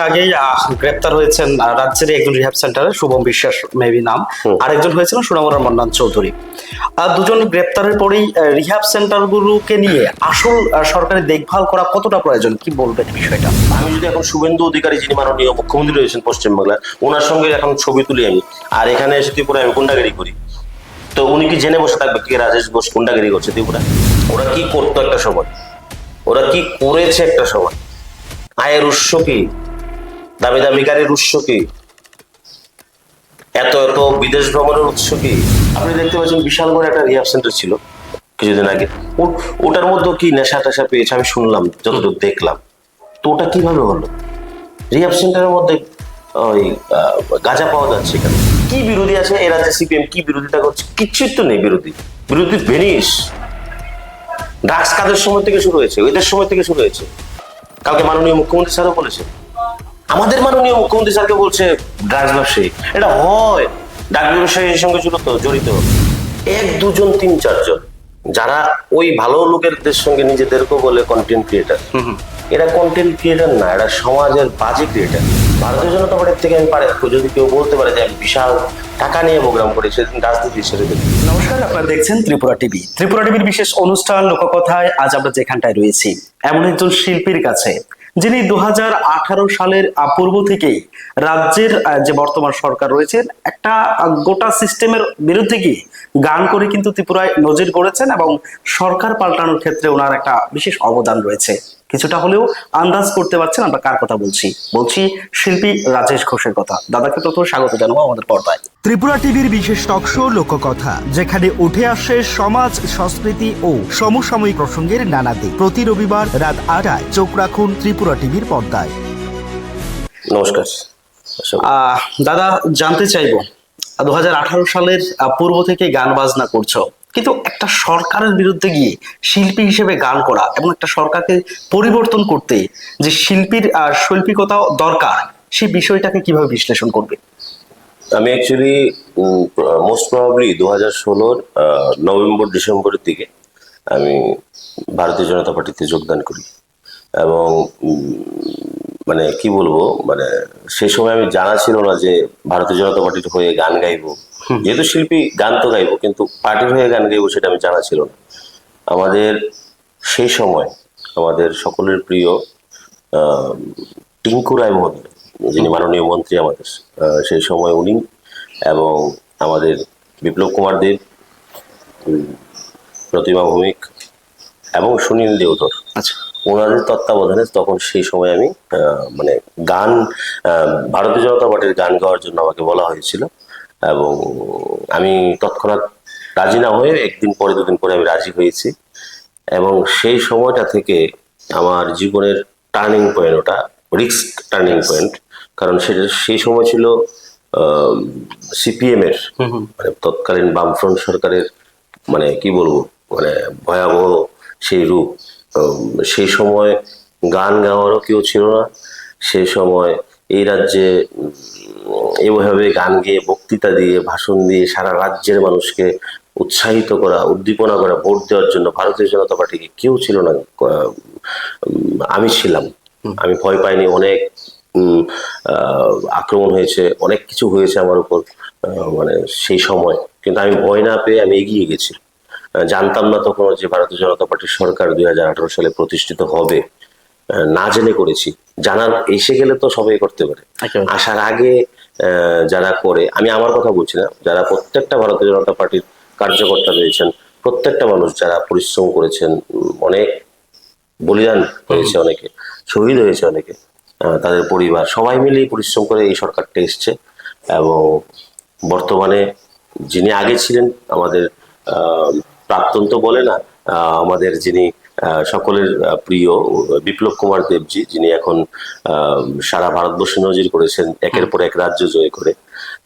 আগেই গ্রেপ্তার হয়েছেন রাজ্যের একজন রিহ্যাব সেন্টারে শুভম বিশ্বাস মেবি নাম, আরেকজন হয়েছিলেন সুনামুরার মন্নান চৌধুরী। দুজন গ্রেপ্তারের পরেই রিহ্যাব সেন্টার গুলোকে নিয়ে আসল সরকারি দেখভাল করা কতটা প্রয়োজন, কি বলবেন বিষয়টা? আমি যদি এখন শুভেন্দু অধিকারী, যিনি মাননীয় মুখ্যমন্ত্রী রয়েছেন পশ্চিমবাংলার, ওনার সঙ্গে এখন ছবি তুলি আমি, আর এখানে এসে ত্রিপুরা আমি গুন্ডাগিরি করি, তো উনি কি জেনে বসে থাকবে কে রাজেশ ঘোষ গুন্ডাগিরি করছে ত্রিপুরা? ওরা কি করতো একটা সময়, ওরা কি করেছে একটা সময়, আয়ের উৎস কি, দামি দামি গাড়ির উৎস কি, এত এত বিদেশ ভ্রমণের উৎস কি? আপনি দেখতে পাচ্ছেন বিশাল বড় একটা রিহ্যাব সেন্টার ছিল কিছুদিন আগে, ওটার মধ্যে কি নেশা টেশা পেয়েছে আমি শুনলাম, যতটুকু দেখলাম। তো ওটা কিভাবে হলো? রিহ্যাব সেন্টারের মধ্যে ওই গাঁজা পাওয়া যাচ্ছে এখানে। কি বিরোধী আছে এ রাজ্যে? সিপিএম কি বিরোধিতা করছে? কিচ্ছুই তো নেই বিরোধী। বিরোধী ভেনিস। ড্রাগস কাদের সময় থেকে শুরু হয়েছে? ওইদের সময় থেকে শুরু হয়েছে। কালকে মাননীয় মুখ্যমন্ত্রী স্যারও বলেছে, আমাদের মাননীয় মুখ্যমন্ত্রী স্যারকে বলছে ড্রাগস ব্যবসায়ী। এটা হয় ড্রাগস ব্যবসায়ীর সঙ্গে জড়িত এক দুজন তিন চারজন, যারা ওই ভালো লোকেরদের সঙ্গে নিজেদেরকে বলে কন্টেন্ট ক্রিয়েটার। এরা কন্টেন্ট ক্রিয়েটার না, এরা সমাজের বাজে ক্রিয়েটার। ভারতীয় জনতা পার্টির থেকে আমি পারে যদি কেউ বলতে পারে যে আমি বিশাল টাকা নিয়ে প্রোগ্রাম করি, সেদিন রাজনীতি ছেড়ে দেবে। নমস্কার, আপনারা দেখছেন ত্রিপুরা টিভি। ত্রিপুরা টিভির বিশেষ অনুষ্ঠান লোককথায় আজ আমরা যেখানটায় রয়েছি এমন একজন শিল্পীর কাছে, যিনি 2018 সালের পূর্ব থেকেই রাজ্যের যে বর্তমান সরকার রয়েছে একটা গোটা সিস্টেমের বিরুদ্ধে গিয়ে গান করে কিন্তু ত্রিপুরায় নজির গড়েছেন এবং সরকার পাল্টানোর ক্ষেত্রে ওনার একটা বিশেষ অবদান রয়েছে। কিছুটা হলেও আন্দাজ করতে পারছেন আমরা কার কথা বলছি শিল্পী রাজেশ ঘোষের কথা। দাদাকে প্রথমে স্বাগত জানাবো আমাদের পর্দায়। ত্রিপুরা টিভির বিশেষ টক শো লোককথা, যেখানে উঠে আসে সমাজ, সংস্কৃতি ও সমসাময়িক প্রসঙ্গের নানা দিক। প্রতি রবিবার রাত 8টায় চোখ রাখুন ত্রিপুরা টিভির পর্দায়। নমস্কার দাদা, জানতে চাইবো 2018 সালের পূর্ব থেকে গান বাজনা করছো, কিন্তু একটা সরকারের বিরুদ্ধে গিয়ে শিল্পী হিসেবে গান করা এবং একটা সরকারকে পরিবর্তন করতে যে শিল্পীর শৈল্পিকতা দরকার, সেই বিষয়টাকে কিভাবে বিশ্লেষণ করবে? আমি অ্যাকচুয়ালি মোস্ট প্রবাবলি 2016 নভেম্বর ডিসেম্বরের দিকে আমি ভারতীয় জনতা পার্টিতে যোগদান করি এবং মানে কি বলবো, মানে সেই সময় আমি জানা ছিল না যে ভারতীয় জনতা পার্টির হয়ে গান গাইবো। যেহেতু শিল্পী, গান তো গাইবো, কিন্তু পার্টির হয়ে গান গাইবো সেটা আমি জানা ছিল না। আমাদের সেই সময় আমাদের সকলের প্রিয় টিঙ্কু রায় মহোদয়, যিনি মাননীয় মন্ত্রী আমাদের সেই সময়, উনি এবং আমাদের বিপ্লব কুমার দেব, প্রতিমা ভৌমিক এবং সুনীল দেওধর, আচ্ছা, ওনাদের তত্ত্বাবধানে তখন সেই সময় আমি মানে গান, ভারতীয় জনতা পার্টির গান গাওয়ার জন্য আমাকে বলা হয়েছিল এবং আমি তৎক্ষণাৎ রাজি না হয়ে একদিন পরে দুদিন পরে আমি রাজি হয়েছি। এবং সেই সময়টা থেকে আমার জীবনের টার্নিং পয়েন্ট, ওটা রিস্ক টার্নিং পয়েন্ট, কারণ সেটা সেই সময় ছিল সিপিএম এর, মানে তৎকালীন বামফ্রন্ট সরকারের, মানে কি বলবো, মানে ভয়াবহ সেই রূপ। সেই সময় গান গাওয়ারও কেউ ছিল না। সেই সময় এই রাজ্যে এইভাবে গান গেয়ে, বক্তৃতা দিয়ে, ভাষণ দিয়ে সারা রাজ্যের মানুষকে উৎসাহিত করা, উদ্দীপনা করা, ভোট দেওয়ার জন্য ভারতীয় জনতা পার্টিকে কেউ ছিল না। আমি ছিলাম, আমি ভয় পাইনি। অনেক আক্রমণ হয়েছে, অনেক কিছু হয়েছে আমার উপর, মানে সেই সময়, কিন্তু আমি ভয় না পেয়ে আমি এগিয়ে গেছি। জানতাম না তখন যে ভারতীয় জনতা পার্টির সরকার 2018 সালে প্রতিষ্ঠিত হবে, না জেনে করেছি। জানার এসে গেলে তো সবাই করতে পারে, আসার আগে যারা করে, আমি আমার কথা বলছি না, যারা প্রত্যেকটা ভারতীয় জনতা পার্টির কার্যকর্তা রয়েছেন, প্রত্যেকটা মানুষ যারা পরিশ্রম করেছেন, অনেক বলিদান হয়েছে, অনেকে শহীদ হয়েছে, অনেকে তাদের পরিবার সবাই মিলেই পরিশ্রম করে এই সরকারটা এসছে। এবং বর্তমানে যিনি আগে ছিলেন আমাদের প্রাক্তন তো বলে না, আমাদের যিনি সকলের প্রিয় বিপ্লব কুমার দেবজি, যিনি এখন সারা ভারতবর্ষে নজির করেছেন একের পর এক রাজ্য জয় করে।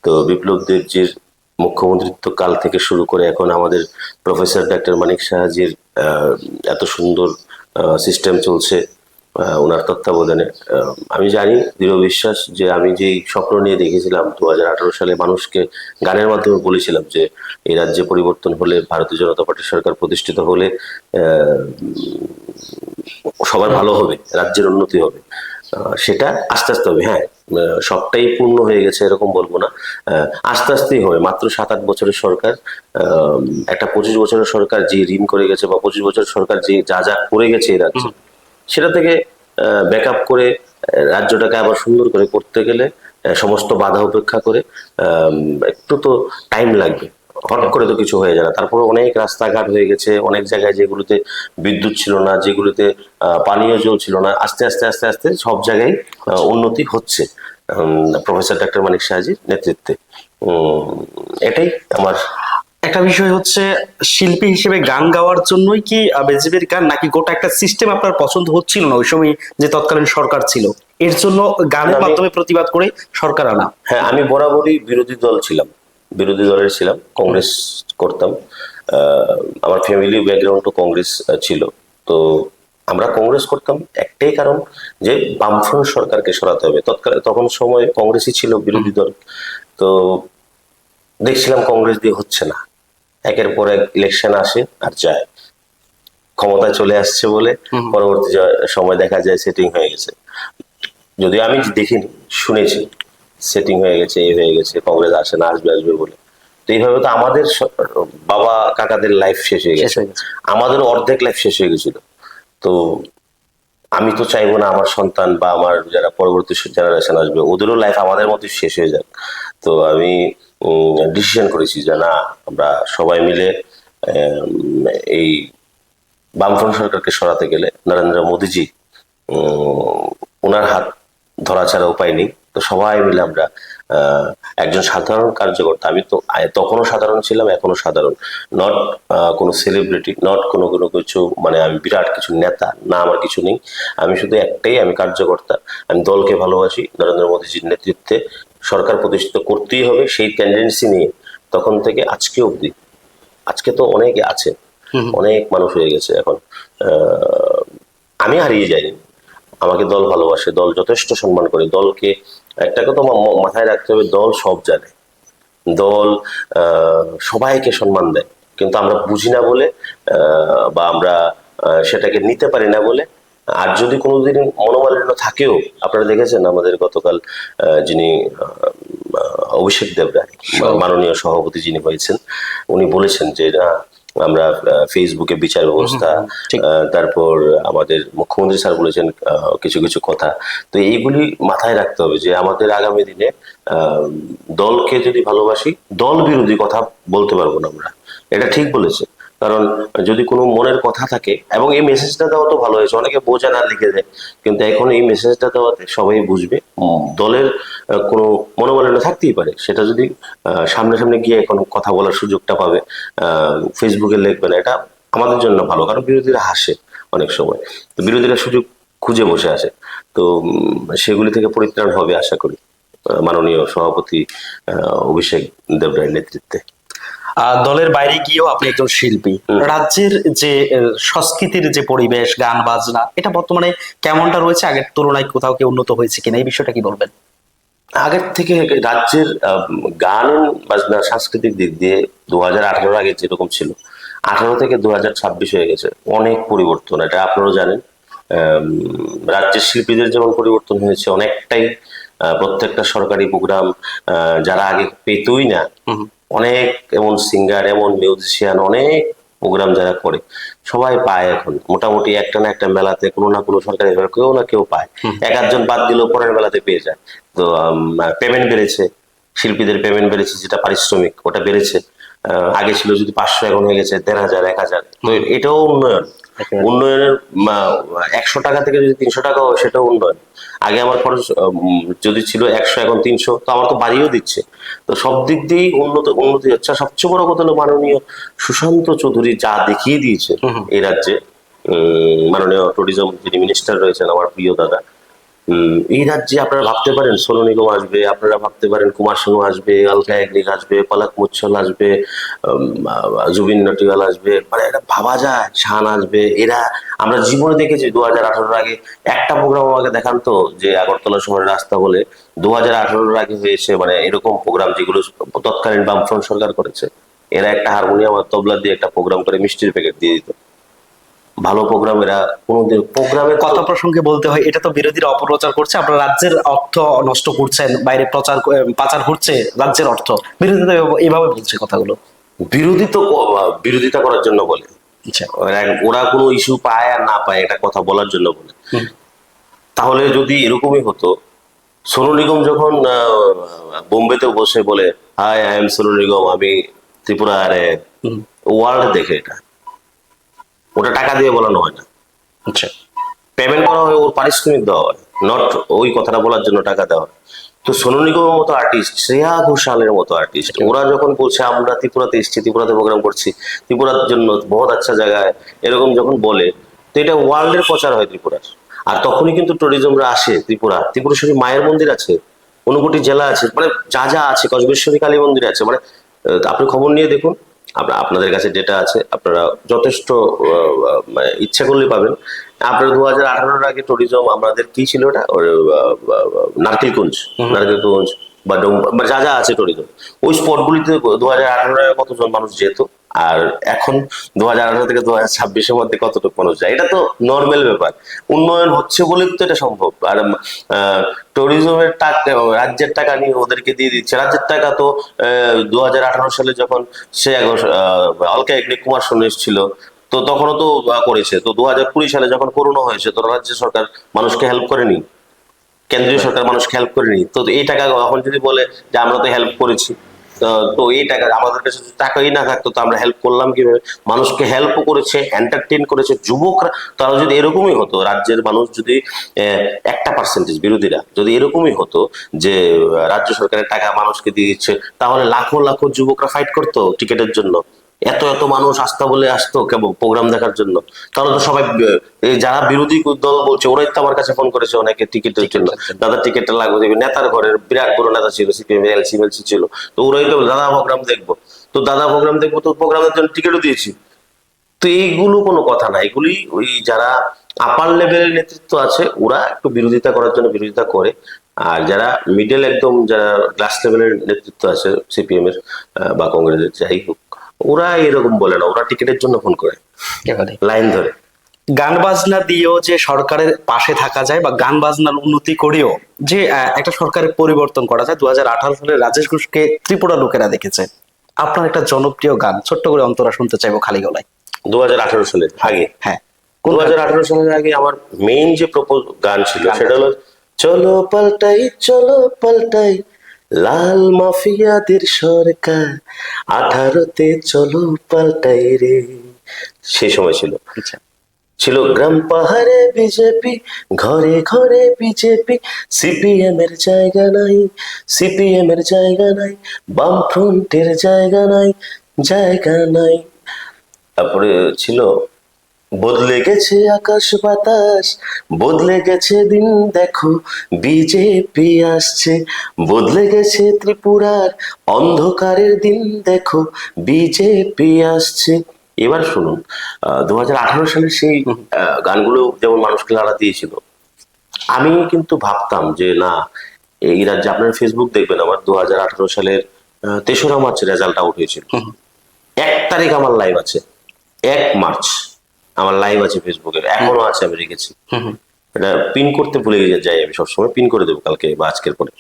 তো বিপ্লব দেবজির মুখ্যমন্ত্রিত্ব কাল থেকে শুরু করে এখন আমাদের প্রফেসর ডক্টর মানিক সাহাজির এত সুন্দর সিস্টেম চলছে ওনার তত্ত্বাবধানে। আমি জানি, দৃঢ় বিশ্বাস, যে আমি যেই স্বপ্ন নিয়ে দেখেছিলাম 2018 সালে, মানুষকে গানের মাধ্যমে বলেছিলাম যে এই রাজ্যে পরিবর্তন হলে, ভারতীয় জনতা পার্টির সরকার প্রতিষ্ঠিত হলে সবার ভালো হবে, রাজ্যের উন্নতি হবে। সেটা আস্তে আস্তে হবে। হ্যাঁ, সবটাই পূর্ণ হয়ে গেছে এরকম বলবো না, আস্তে আস্তেই হবে। মাত্র 7-8 বছরের সরকার, একটা 25 বছরের সরকার যে ঋণ করে গেছে, বা 25 বছরের সরকার যে যা যা করে গেছে এই রাজ্যে, সেটা থেকে ব্যাক আপ করে রাজ্যটাকে আবার সুন্দর করে করতে গেলে সমস্ত বাধা উপেক্ষা করে একটু তো টাইম লাগবে। হট করে তো কিছু হয়ে যায় না। তারপরে অনেক রাস্তাঘাট হয়ে গেছে, অনেক জায়গায় যেগুলোতে বিদ্যুৎ ছিল না, যেগুলোতে পানীয় জল ছিল না, আস্তে আস্তে আস্তে আস্তে সব জায়গায় উন্নতি হচ্ছে প্রফেসর ডক্টর মানিক সাহাজির নেতৃত্বে। এটাই আমার। একটা বিষয় হচ্ছে, শিল্পী হিসেবে গান গাওয়ার জন্যই কি বিজেপির গান, নাকি গোটা একটা সিস্টেম আপনার পছন্দ হচ্ছিল না ওই সময় যে তৎকালীন সরকার ছিল, এর জন্য গানের মাধ্যমে প্রতিবাদ করে সরকার আনা? হ্যাঁ, আমি বরাবরই বিরোধী দল ছিলাম, বিরোধী দলের ছিলাম, কংগ্রেস করতাম। আমার ফ্যামিলি ব্যাকগ্রাউন্ডও কংগ্রেস ছিল। তো আমরা কংগ্রেস করতাম একটাই কারণ, যে বামফ্রন্ট সরকারকে সরাতে হবে। তখন সময় কংগ্রেসই ছিল বিরোধী দল। তো দেখছিলাম কংগ্রেস দিয়ে হচ্ছে না, একের পর এক ইলেকশন আসে আর যায়, ক্ষমতায় চলে আসছে বলে পরবর্তী সময় দেখা যায় সেটিং হয়ে গেছে। যদিও আমি দেখিনি, শুনেছি সেটিং হয়ে গেছে, এই হয়ে গেছে, কংগ্রেস আসে না, আসবে আসবে বলে। তো এইভাবে তো আমাদের বাবা কাকাদের লাইফ শেষ হয়ে গেছে, আমাদের অর্ধেক লাইফ শেষ হয়ে গেছিল। তো আমি তো চাইবো না আমার সন্তান বা আমার যারা পরবর্তী জেনারেশন আসবে ওদেরও লাইফ আমাদের মতো শেষ হয়ে যাক। তো আমি ডিসিশন করেছি যে না, আমরা সবাই মিলে এই বামফ্রন্ট সরকারকে সরাতে গেলে নরেন্দ্র মোদীজি ওনার হাত ধরা ছাড়া উপায় নেই। তো সবাই মিলে আমরা একজন সাধারণ কার্যকর্তা, আমি তো তখনও সাধারণ ছিলাম, এখনো সাধারণ, নট কোনো সেলিব্রিটি, নট কোনো কোনো কিছু, মানে আমি বিরাট কিছু নেতা না, আমার কিছু নেই। আমি শুধু একটাই, আমি কার্যকর্তা। আমি দলকে ভালোবাসি, নরেন্দ্র মোদীজির নেতৃত্বে সরকার প্রতিষ্ঠিত করতেই হবে, সেই টেন্ডেন্সি নিয়ে তখন থেকে আজকে অবধি। আজকে তো অনেকে আছে, অনেক মানুষ হয়ে গেছে এখন, আমি হারিয়ে যাইনি। আমাকে দল ভালোবাসে, দল যথেষ্ট সম্মান করে। দলকে একটা কথা মাথায় রাখতে হবে, দল সব জানে, দল সবাইকে সম্মান দেয়, কিন্তু আমরা বুঝি না বলে বা আমরা সেটাকে নিতে পারি না বলে। আর যদি কোনোদিন মনোমালিন্য থাকেও, আপনারা দেখেছেন আমাদের গতকাল যিনি অভিষেক দেবরায় মাননীয় সভাপতি যিনি হয়েছেন, উনি বলেছেন যে না, আমরা ফেসবুকে বিচার ব্যবস্থা, তারপর আমাদের মুখ্যমন্ত্রী স্যার বলেছেন কিছু কিছু কথা। তো এইগুলি মাথায় রাখতে হবে যে আমাদের আগামী দিনে দলকে যদি ভালোবাসি, দল বিরোধী কথা বলতে পারবো না আমরা। এটা ঠিক বলেছে, কারণ যদি কোনো মনের কথা থাকে, এবং এই মেসেজটা দেওয়া তো ভালো হয়েছে, অনেকে বোঝে না, লিখে দেয়, কিন্তু এখন এই মেসেজটা দেওয়াতে সবাই বুঝবে। দলের কোনো মনোমালিন্য থাকতেই পারে, সেটা যদি সামনে সামনে গিয়ে এখন কথা বলার সুযোগটা পাবে, ফেসবুকে লিখবে না, এটা আমাদের জন্য ভালো। কারণ বিরোধীরা হাসে অনেক সময়, তো বিরোধীরা সুযোগ খুঁজে বসে আসে। তো সেগুলি থেকে পরিত্রাণ হবে আশা করি মাননীয় সভাপতি অভিষেক দেবরায়ের নেতৃত্বে। দলের বাইরে গিয়েও আপনি একজন শিল্পী, রাজ্যের যে সংস্কৃতির যে পরিবেশ, গান বাজনা, এটা বর্তমানে কেমনটা রয়েছে? আগের তুলনায় কোথাও কি উন্নত হয়েছে কিনা, এই বিষয়টা কি বলবেন? আগের থেকে রাজ্যের গান বাজনা সাংস্কৃতিক দিক দিয়ে 2018 আগে যেরকম ছিল, 18 থেকে 2026 হয়ে গেছে, অনেক পরিবর্তন। এটা আপনারাও জানেন। রাজ্যের শিল্পীদের যেমন পরিবর্তন হয়েছে অনেকটাই, প্রত্যেকটা সরকারি প্রোগ্রাম যারা আগে পেতই না, অনেক এমন সিঙ্গার, এমন মিউজিশিয়ান, অনেক প্রোগ্রাম যারা করে সবাই পায় এখন। মোটামুটি একটা না একটা মেলাতে কোনো না কোনো সরকারি কেউ না কেউ পায়, এক আধজন বাদ দিলেও পরের মেলাতে পেয়ে যায়। তো পেমেন্ট বেড়েছে, শিল্পীদের পেমেন্ট বেড়েছে, যেটা পারিশ্রমিক ওটা বেড়েছে। আগে ছিল যদি 500, এখন হয়ে গেছে 1500, 1000। তো এটাও উন্নয়ন। উন্নয়নের 100 টাকা থেকে যদি 300 টাকা হয়, সেটাও উন্নয়ন। আগে আমার খরচ যদি ছিল 100, এখন 300, তো আমার তো বাড়িয়েও দিচ্ছে। তো সব দিক দিয়েই উন্নতি হচ্ছে। সবচেয়ে বড় কথা হলো মাননীয় সুশান্ত চৌধুরী যা দেখিয়ে দিয়েছে এই রাজ্যে, মাননীয় ট্যুরিজম যিনি মিনিস্টার রয়েছেন, আমার প্রিয় দাদা, এই রাজ্যে আপনারা ভাবতে পারেন সোনু নিগম আসবে, আপনারা ভাবতে পারেন কুমার শানু আসবে, আলকা ইয়াগনিক আসবে, পলক মুচ্ছল আসবে, জুবিন নটিয়াল আসবে, মানে এটা ভাবা যায়, শান আসবে। এরা আমরা জীবনে দেখেছি 2018 আগে একটা প্রোগ্রাম আমাকে দেখান তো, যে আগরতলা শহরের রাস্তা বলে 2018 আগে হয়েছে, মানে এরকম প্রোগ্রাম যেগুলো তৎকালীন বামফ্রন্ট সরকার করেছে। এরা একটা হারমোনিয়াম আর তবলা দিয়ে একটা প্রোগ্রাম করে মিষ্টির প্যাকেট দিয়ে দিত। ভালো প্রোগ্রাম, এরা কোনোদিন প্রোগ্রামের কথা প্রসঙ্গে বলতে হয়, এটা তো বিরোধীরা অপপ্রচার করছে, আপনারা রাজ্যের অর্থ নষ্ট করছেন, বাইরে পাচার হচ্ছে রাজ্যের অর্থ, বিরোধীরা এইভাবে বলছে কথাগুলো। বিরোধিতা করার জন্য বলে। আচ্ছা। ওরা কোনো ইস্যু পায় আর না পায় এটা কথা বলার জন্য বলে। তাহলে যদি এরকমই হতো, সোনু নিগম যখন বোম্বেতে বসে বলে hi I am Sonu Nigam, আমি ত্রিপুরারে, ওয়ার্ল্ড দেখে এটা, ওটা টাকা দিয়ে বলানো হয় না, আচ্ছা। পেমেন্ট করা হয়, ওর পারিশ্রমিক দেওয়া হয়, নট ওই কথাটা বলার জন্য টাকা দেওয়া হয়। তো সোনু নিগমের মতো আর্টিস্ট, শ্রেয়া ঘোষালের মতো আর্টিস্ট, ওরা যখন বলছে আমরা ত্রিপুরাতে এসেছি, ত্রিপুরাতে প্রোগ্রাম করছি, ত্রিপুরার জন্য বহুত আচ্ছা জায়গায়, এরকম যখন বলে, তো এটা ওয়ার্ল্ডের প্রচার হয় ত্রিপুরার। আর তখনই কিন্তু ট্যুরিজমরা আসে ত্রিপুরেশ্বরী মায়ের মন্দির আছে, 59 জেলা আছে, মানে যা যা আছে, কসবেশ্বরী কালী মন্দির আছে, মানে আপনি খবর নিয়ে দেখুন, আপনাদের কাছে যেটা আছে আপনারা যথেষ্ট মানে ইচ্ছা করলে পাবেন। আপনার 2018-এর আগে ট্যুরিজম আমাদের কি ছিল, ওটা নারকেলকুঞ্জ বা যা যা আছে ট্যুরিজম, ওই স্পটগুলিতে 2018-এ কতজন মানুষ যেত, আর এখন 2018 থেকে 2026-এর মধ্যে কতটুকু মানুষ যায়, এটা তো নর্মাল ব্যাপার। উন্নয়ন হচ্ছে বলে তো এটা সম্ভব। আর ট্যুরিজমের টাকা, রাজ্যের টাকা নিয়ে ওদেরকে দিয়ে দিচ্ছে। রাজ্যের টাকা তো 2018 সালে যখন সে অলকা ইয়াগনিক কুমার সোনা এসেছিল, তো তখনও তো করেছে। তো 2020 সালে যখন করোনা হয়েছে, তো রাজ্য সরকার মানুষকে হেল্প করেনি, কেন্দ্রীয় সরকার মানুষকে হেল্প করেনি। তো এই টাকা এখন যদি বলে যে আমরা তো হেল্প করেছি, তো এই টাকা আমাদের কাছে টাকাই না থাকতো, তো আমরা হেল্প করলাম কিভাবে? মানুষকে হেল্পও করেছে, এন্টারটেইন করেছে যুবকরা। তারা যদি এরকমই হতো, রাজ্যের মানুষ যদি 1% বিরোধীরা যদি এরকমই হতো যে রাজ্য সরকারের টাকা মানুষকে দিয়ে দিচ্ছে, তাহলে লাখো লাখো যুবকরা ফাইট করতো টিকিটের জন্য। এত এত মানুষ আসতো বলে আসতো কেবল প্রোগ্রাম দেখার জন্য। তাহলে তো সবাই যারা বিরোধী দল বলছে, ওরাই তো আমার কাছে ফোন করেছে অনেকে টিকিটের জন্য, দাদা টিকিটটা লাগবে। নেতার ঘরের বিরাট বড় নেতা ছিল, সিপিএম এলসি ছিল, তো ওরাই তো দাদা প্রোগ্রাম দেখবো, তো দাদা প্রোগ্রাম দেখবো, তো প্রোগ্রামের জন্য টিকিটও দিয়েছি। তো এইগুলো কোনো কথা না, এগুলি ওই যারা আপার লেভেলের নেতৃত্ব আছে ওরা একটু বিরোধিতা করার জন্য বিরোধিতা করে। আর যারা মিডল একদম যারা ক্লাস লেভেলের নেতৃত্ব আছে সিপিএম এর বা কংগ্রেসের, যাই হোক, ওরা এরকম বলে না, ওরা টিকিটের জন্য ফোন করে লাইন ধরে। গান বাজনা দিয়েও যে সরকারের পাশে থাকা যায় বা গান বাজনার উন্নতি করেও যে একটা সরকারের পরিবর্তন করা যায়, 2018 সালে রাজেশ ঘোষকে ত্রিপুরা লোকেরা দেখেছে। আপনার একটা জনপ্রিয় গান ছোট্ট করে অন্তরা শুনতে চাইবো খালি গলায়। 2018 সালের আগে, হ্যাঁ, 2018 সালের আগে আমার মেইন যে গান ছিল সেটা হলো চলো পাল্টাই, চলো পাল্টাই, লাল মাফিয়াদের সরকার 18-তে চলো পাল্টাই রে। সেই সময় ছিল ছিল গ্রাম পাহাড়ে বিজেপি, ঘরে ঘরে বিজেপি, সিপিএম এর জায়গা নাই, সিপিএম এর জায়গা নাই, বামফ্রন্টের জায়গা নাই, জায়গা নাই। তারপরে ছিল বদলে গেছে আকাশ বাতাস, বদলে গেছে দিন দেখো বিজেপি আসছে, বদলে গেছে ত্রিপুরার অন্ধকারের দিন দেখো বিজেপি আসছে। এবার শুনুন, 2018 সালের সেই গানগুলো যেমন মানুষকে লাড়া দিয়েছিল, আমি কিন্তু ভাবতাম যে না, এই রাজ্যে আপনার ফেসবুক দেখবেন, আমার 2018 সালের 3রা মার্চ রেজাল্ট আউট হয়েছিল। 1 তারিখ আমার লাইভ আছে, 1 মার্চ আমার লাইভ আছে ফেসবুকে, এখনো আছে, আমি রেখেছি। এটা পিন করতে ভুলে যাই, আমি সবসময় পিন করে দেবো কালকে বা আজকের পরে।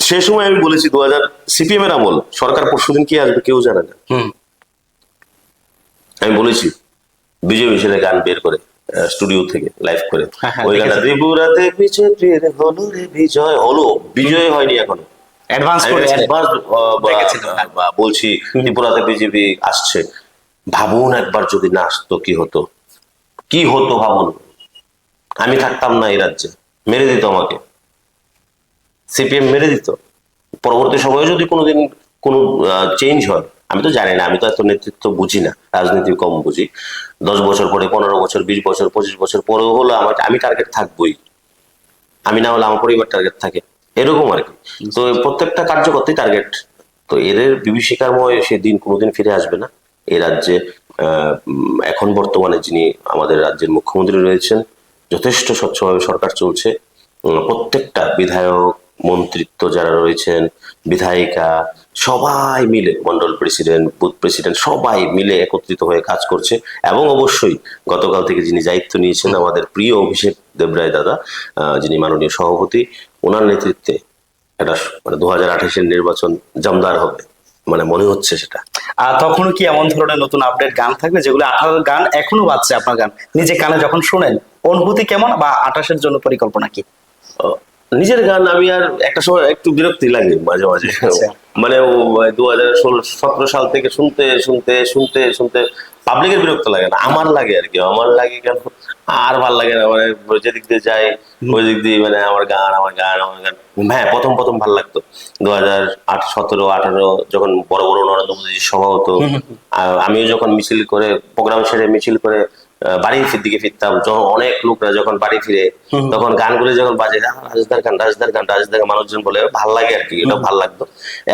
সে সময় আমি বলেছি 2000 সিপিএম এর আমল, সরকার পরশুদিন কি আসবে কেউ জানে না। আমি বলেছি বিজেপি ছেলে গান বের করে স্টুডিও থেকে লাইভ করে, ওই গানটা ত্রিপুরাতে বিজেপির হলো রে বিজয়, হলো বিজয় হয়নি এখনো, বলছি ত্রিপুরাতে বিজেপি আসছে। ভাবুন একবার যদি না আসতো কি হতো, কি হতো ভাবুন। আমি থাকতাম না এই রাজ্যে, মেরে দিত আমাকে, সিপিএম মেরে দিত। পরবর্তী সময়ে যদি কোনোদিন কোনো চেঞ্জ হয়, আমি তো জানি না, আমি তো এত নেতৃত্ব বুঝি না, রাজনীতি কম বুঝি। 10 বছর পরে, 15 বছর, 20 বছর, 25 বছর পরেও হলো আমি টার্গেট থাকবোই, আমি না হলে আমার পরিবার টার্গেট থাকে, এরকম আর কি। তো প্রত্যেকটা কার্যকর্তাই টার্গেট। তো এদের বিভীষিকাময় সে দিন কোনোদিন ফিরে আসবে না। এই রাজ্যে এখন বর্তমানে যিনি আমাদের রাজ্যের মুখ্যমন্ত্রী রয়েছেন, যথেষ্ট স্বচ্ছভাবে সরকার চলছে। প্রত্যেকটা বিধায়ক, মন্ত্রিত্ব যারা রয়েছেন, বিধায়িকা, সবাই মিলে, মন্ডল প্রেসিডেন্ট, বুথ প্রেসিডেন্ট, সবাই মিলে একত্রিত হয়ে কাজ করছে। এবং অবশ্যই গতকাল থেকে যিনি দায়িত্ব নিয়েছেন আমাদের প্রিয় অভিষেক দেবরায় দাদা, যিনি মাননীয় সভাপতি, ওনার নেতৃত্বে এটা মানে 2028-এর নির্বাচন জমদার হবে, মানে মনে হচ্ছে সেটা। আর তখনও কি এমন ধরনের নতুন আপডেট গান থাকবে যেগুলো 18 গান এখনো বাজছে আপনার গান নিজে কানে যখন শোনেন, অনুভূতি কেমন, বা 28-এর জন্য পরিকল্পনা কি? নিজের গান আমি আর একটা সময় একটু বিরক্তি লাগে মাঝে মাঝে, আচ্ছা। মানে 2017 সাল থেকে শুনতে শুনতে শুনতে শুনতে পাবলিকের বিরক্ত লাগে না, আমার লাগে আর কি। আমার লাগে কেন, আর ভাল লাগে না, মানে যেদিক দিয়ে যাই ওই দিক দিয়ে মানে আমার গান আমার গান আমার গান। হ্যাঁ, প্রথম প্রথম ভাল লাগতো 2017-18 যখন বড় বড় নরেন্দ্র মোদীজির সভা হতো, আমিও যখন মিছিল করে, প্রোগ্রাম সেরে মিছিল করে বাড়ির দিকে ফিরতাম, যখন অনেক লোকরা যখন বাড়ি ফিরে তখন গানগুলো যখন বাজে, রাজদার গান রাজদার গান রাজদার গান, মানুষজন বলে ভাল লাগে আর কি, এটা ভাল লাগতো।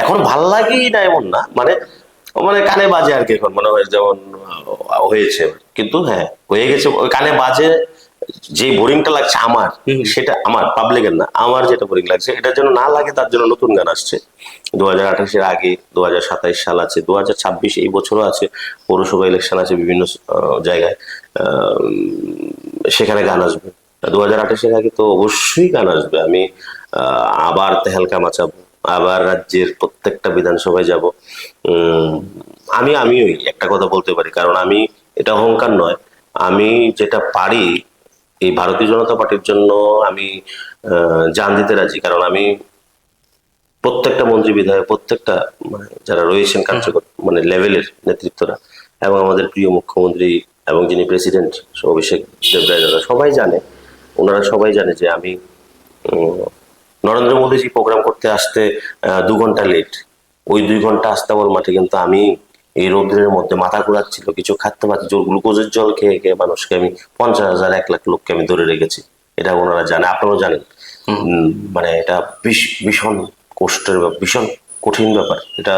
এখন ভাল লাগেই না এমন না, মানে মানে কানে বাজে আর কি, এখন মনে হয় যেমন হয়েছে, কিন্তু হ্যাঁ হয়ে গেছে, ওই কানে বাজে। যে বোরিংটা লাগছে আমার, সেটা আমার, পাবলিকের না, আমার যেটা বোরিং লাগছে এটার জন্য না লাগে, তার জন্য নতুন গান আসছে 2028-এর আগে। 2027 সাল আছে, 2026 এই বছরও আছে, পৌরসভা ইলেকশন আছে বিভিন্ন জায়গায়, সেখানে গান আসবে। 2028-এর আগে তো অবশ্যই গান আসবে। আমি আবার তেহেলকা মাচাবো, আবার রাজ্যের প্রত্যেকটা বিধানসভায় যাব। আমি ওই একটা কথা বলতে পারি, কারণ আমি, এটা অহংকার নয়, আমি যেটা পারি এই ভারতীয় জনতা পার্টির জন্য আমি জান দিতে রাজি। কারণ আমি প্রত্যেকটা মন্ত্রী বিধায়ক, প্রত্যেকটা মানে যারা রয়েছেন কার্যকর মানে লেভেলের নেতৃত্বরা, এবং আমাদের প্রিয় মুখ্যমন্ত্রী এবং যিনি প্রেসিডেন্ট অভিষেক দেবরায় দাদা, সবাই জানে, ওনারা সবাই জানে যে আমি নরেন্দ্র মোদীজি প্রোগ্রাম করতে আসতে 2 ঘন্টা লেট, ওই 2 ঘন্টা আসতে আমার মাঠে কিন্তু আমি এই রৌদ্রের মধ্যে মাথা ঘোরাচ্ছিল, কিছু খাতে পারছি, জোর গ্লুকোজের জল খেয়ে খেয়ে মানুষকে আমি 50,000 1 লাখ লোককে আমি ধরে রেখেছি। এটা ওনারা জানে, আপনারাও জানেন। মানে এটা ভীষণ কষ্টের ব্যাপার, ভীষণ কঠিন ব্যাপার। এটা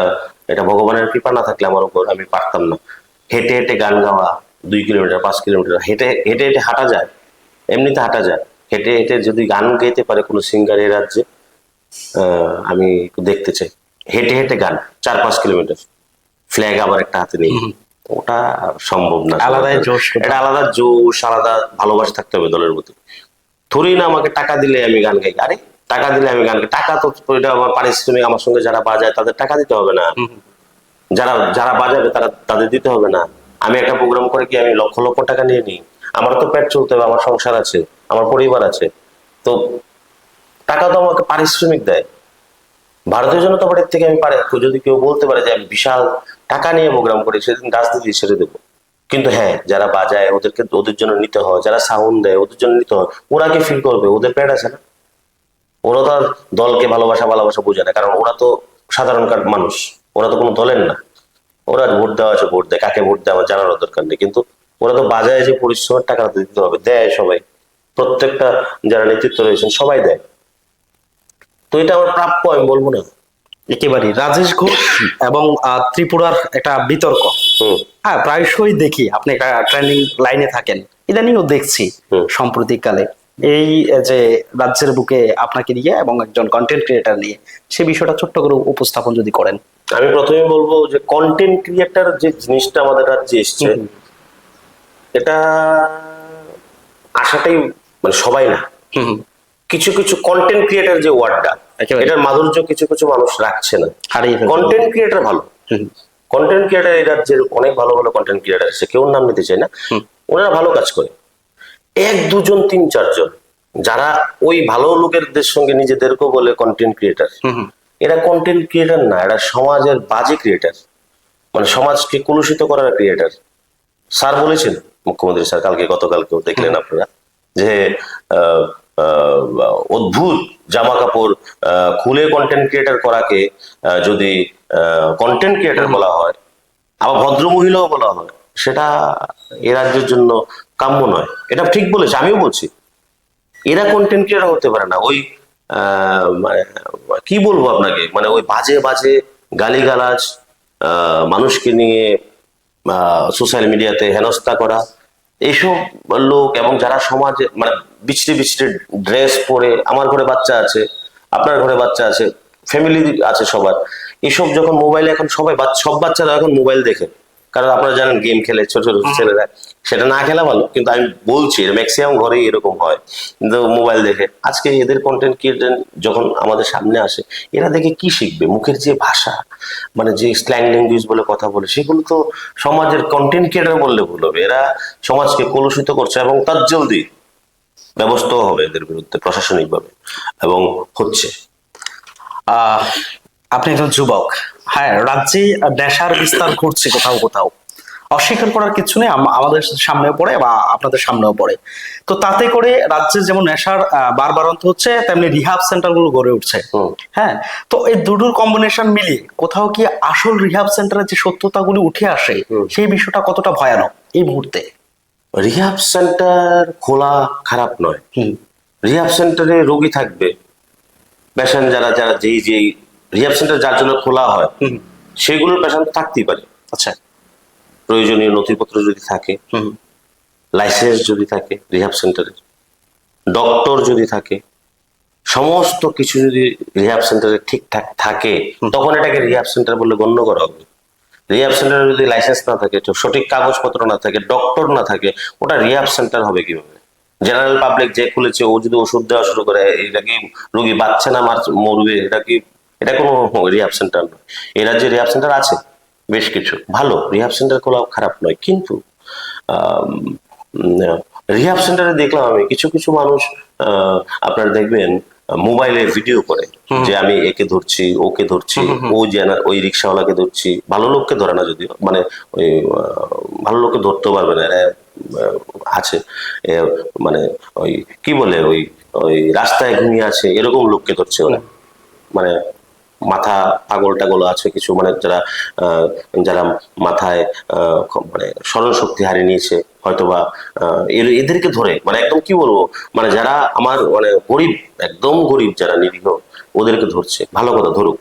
এটা ভগবানের কৃপা না থাকলে আমার উপর আমি পারতাম না। হেঁটে হেঁটে গান গাওয়া, 2 কিলোমিটার 5 কিলোমিটার হেঁটে হেঁটে হেঁটে হাঁটা যায়, এমনিতে হাঁটা যায়, হেঁটে হেঁটে যদি গান গাইতে পারে কোনো সিঙ্গার এই রাজ্যে, আমি একটু দেখতে চাই। হেঁটে হেঁটে গান 4-5 কিলোমিটার, ফ্ল্যাগ আবার একটা হাতে নেই, ওটা সম্ভব না। আলাদাই জোশ, এটা আলাদা জোশ, আলাদা ভালোবাসা থাকতে হবে দলের প্রতি। থোড়ি না আমাকে টাকা দিলে আমি গান গাই, আরে টাকা দিলে আমি গান গাই, টাকা তো এটা আমার পারিশ্রমিক, আমার সঙ্গে যারা বাজায় তাদের টাকা দিতে হবে না, যারা যারা বাজাবে তাদের দিতে হবে না। আমি একটা প্রোগ্রাম করে কি আমি লক্ষ লক্ষ টাকা নিয়ে নিই? আমার তো পেট চলতে হবে, আমার সংসার আছে, আমার পরিবার আছে, তো টাকা তো আমাকে পারিশ্রমিক দেয়। ভারতীয় জনতা পার্টির থেকে আমি যদি কেউ বলতে পারে যে আমি বিশাল টাকা নিয়ে প্রোগ্রাম করি, সেদিন রাজনীতি ছেড়ে দেবো। কিন্তু হ্যাঁ, যারা বাজায় ওদের জন্য নিতে হয়, যারা সাউন্ড দেয় ওদের জন্য নিতে হয়, ওরা কি ফিল করবে? ওদের পেট আছে না, ওরা তো আর দলকে ভালোবাসা বোঝে না, কারণ ওরা তো সাধারণ মানুষ, ওরা তো কোনো দলের না। ওরা ভোট দেওয়া আছে, ভোট দেয়, কাকে ভোট দেয় আমার জানার দরকার নেই, কিন্তু ওরা তো বাজায় যে পরিশ্রমের টাকা দিতে হবে, দেয় সবাই, প্রত্যেকটা যারা নেতৃত্ব রয়েছেন সবাই দেয়। তো এটা আমার প্রাপ্য, আমি বলবো না। একেবারে রাজেশ ঘোষ এবং ত্রিপুরার একটা বিতর্ক, হ্যাঁ প্রায়শই দেখি আপনি একটা ট্রেন্ডিং লাইনে থাকেন, ইদানিংও দেখছি সাম্প্রতিককালে এই যে রাজ্যের বুকে আপনাকে নিয়ে এবং একজন কন্টেন্ট ক্রিয়েটার নিয়ে, সে বিষয়টা ছোট্ট করে উপস্থাপন যদি করেন। আমি প্রথমে বলবো যে কন্টেন্ট ক্রিয়েটার যে জিনিসটা আমাদের রাজ্যে এসছে, এটা আসাটাই মানে সবাই না, কিছু কিছু কন্টেন্ট ক্রিয়েটার যে ওয়ার্ডটা, এটার মাধুর্য কিছু কিছু মানুষ রাখছে না, হারিয়ে ফেলছে। কন্টেন্ট ক্রিয়েটার ভালো, কন্টেন্ট ক্রিয়েটার এই রাজ্যের অনেক ভালো ভালো কন্টেন্ট ক্রিয়েটার আছে, কেউ নাম নিতে চাই না, ওনারা ভালো কাজ করে। 1 2 জন 3 4 জন যারা ওই ভালো লোকেরদের সঙ্গে নিজেদেরকেও বলে কন্টেন্ট ক্রিয়েটার, এরা কন্টেন্ট ক্রিয়েটার না, এরা সমাজের বাজে ক্রিয়েটার, মানে সমাজকে কলুষিত করার ক্রিয়েটার। স্যার বলেছেন, মুখ্যমন্ত্রী স্যার গতকালকেও দেখলেন আপনারা, যে অদ্ভুত জামা কাপড় খুলে কন্টেন্ট ক্রিয়েটার করাকে যদি কন্টেন্ট ক্রিয়েটার বলা হয়, আবার ভদ্র মহিলাও বলা হয়, সেটা এ রাজ্যের জন্য কাম্য নয়। এটা ঠিক বলেছে, আমিও বলছি, এরা কন্টেন্ট ক্রিয়েটার হতে পারে না। ওই মানে কি বলবো আপনাকে, মানে ওই বাজে বাজে গালিগালাজ, মানুষকে নিয়ে সোশ্যাল মিডিয়াতে হেনস্থা করা, এইসব লোক, এবং যারা সমাজে মানে বিছড়ে বিছড়ে ড্রেস পরে, আমার ঘরে বাচ্চা আছে, আপনার ঘরে বাচ্চা আছে, ফ্যামিলি আছে সবার, এসব যখন মোবাইলে এখন সবাই সব বাচ্চারা এখন মোবাইল দেখে, কারণ আপনারা জানেন গেম খেলে ছোট ছোট ছেলেরা, সেটা না খেলা ভালো, কিন্তু আমি বলছি ম্যাক্সিমাম ঘরেই এরকম হয়, কিন্তু মোবাইল দেখে। আজকে এদের কন্টেন্ট ক্রিয়েটর যখন আমাদের সামনে আসে, এরা দেখে কি শিখবে? মুখের যে ভাষা, মানে যে স্ল্যাং ল্যাঙ্গুয়েজ বলে কথা বলে, সেগুলো তো সমাজের কন্টেন্ট ক্রিয়েটর বললে ভুল হবে। এরা সমাজকে কলুষিত করছে, এবং তার জলদি ব্যবস্থাও হবে এদের বিরুদ্ধে প্রশাসনিকভাবে, এবং হচ্ছে। আহ আপনি একজন যুবক, হ্যাঁ, রাজ্যে নেশার বিস্তার ঘটছে কোথাও কোথাও, অস্বীকার করার কিছু নেই, আমাদের সামনেও পড়ে বা আপনাদের সামনেও পড়ে। তো তাতে করে রাজ্যে যেমন নেশার বারবারন্ত হচ্ছে, তেমনি রিহাব সেন্টার গুলো গড়ে উঠছে। হ্যাঁ, তো এই দুটোর কম্বিনেশন মিলিয়ে কোথাও কি আসল রিহাব সেন্টারের যে সত্যতাগুলি উঠে আসে, সেই বিষয়টা কতটা ভয়ানক এই মুহূর্তে? রিহাব সেন্টার খোলা খারাপ নয়। রিহাব সেন্টারে রোগী থাকবে, পেশেন্ট যারা যারা যেই রিহাব সেন্টার যার জন্য খোলা হয়, সেগুলোর পেশেন্ট থাকতেই পারে। আচ্ছা। প্রয়োজনীয় নথিপত্র যদি থাকে, লাইসেন্স যদি থাকে রিহাব সেন্টারের, ডক্টর যদি থাকে, সমস্ত কিছু যদি রিহাব সেন্টারে ঠিকঠাক থাকে, তখন এটাকে রিহাব সেন্টার বলে গণ্য করা হবে। রিহাব সেন্টারে যদি লাইসেন্স না থাকে, সঠিক কাগজপত্র না থাকে, ডক্টর না থাকে, ওটা রিহাব সেন্টার হবে কিভাবে? জেনারেল পাবলিক যে খুলেছে, ও যদি ওষুধ দেওয়া শুরু করে, এটা কি রোগী বাঁচছে না মরবে? এটা কোনো রিহাব সেন্টার নয়। এ রাজ্যে রিহাব সেন্টার আছে বেশ কিছু, ভালো রিহাব সেন্টার খোলা খারাপ নয়, কিন্তু রিহাব সেন্টারে দেখলাম আমি কিছু কিছু মানুষ, আপনারা দেখবেন মোবাইলে ভিডিও করে যে আমি একে ধরছি, ওকে ধরছি, ওই রিক্সাওয়ালাকে ধরছি, ভালো লোককে ধরে না যদিও, মানে ওই ভালো লোককে ধরতে পারবে না, এরা আছে মানে ওই কি বলে, ওই ওই রাস্তায় ঘুমিয়ে আছে এরকম লোককে ধরছে ওরা, মানে মাথা পাগল টাগল আছে কিছু, মানে যারা যারা মাথায় মানে স্মরণ শক্তি হারিয়ে নিয়েছে হয়তোবা, এদেরকে ধরে, মানে একদম কি বলবো, মানে যারা আমার মানে গরিব, একদম গরিব যারা নিরীহ, ওদেরকে ধরছে। ভালো কথা, ধরুক,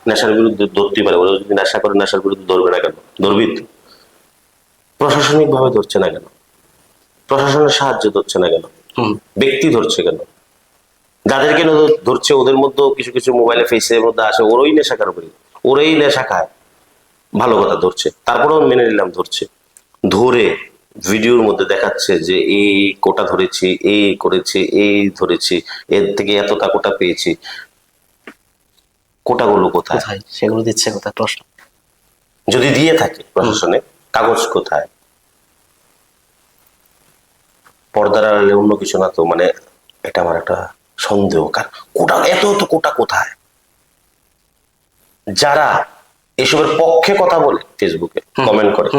নেশার বিরুদ্ধে ধরতেই পারে, ওরা যদি নেশা করে নেশার বিরুদ্ধে ধরবে না কেন? ধরবি তো। প্রশাসনিক ভাবে ধরছে না কেন? প্রশাসনের সাহায্য ধরছে না কেন? ব্যক্তি ধরছে কেন? যাদেরকে ধরছে ওদের মধ্যেও কিছু কিছু মোবাইলে ফেসের মধ্যে আসে, ওরই নেশা কারবারি, ওরাই নেশা খায়, ভালো কথা ধরছে, তারপরেও মেনে নিলাম ধরছে, ধরে ভিডিওর মধ্যে দেখাচ্ছে যে এই কোটা ধরেছি, এই করেছি, এই ধরেছি, এর থেকে এতটা কোটা পেয়েছি। কোটাগুলো কোথায়? সেগুলো দিচ্ছে কোথায়? প্রশ্ন। যদি দিয়ে থাকে প্রশাসনে, কাগজ কোথায়? পর্দার আড়ালে অন্য কিছু না তো, মানে এটা আমার একটা সন্দেহ। কোটা এত কোটা কোথায়? যারা এসবের পক্ষে কথা বলে, ফেসবুকে কমেন্ট করে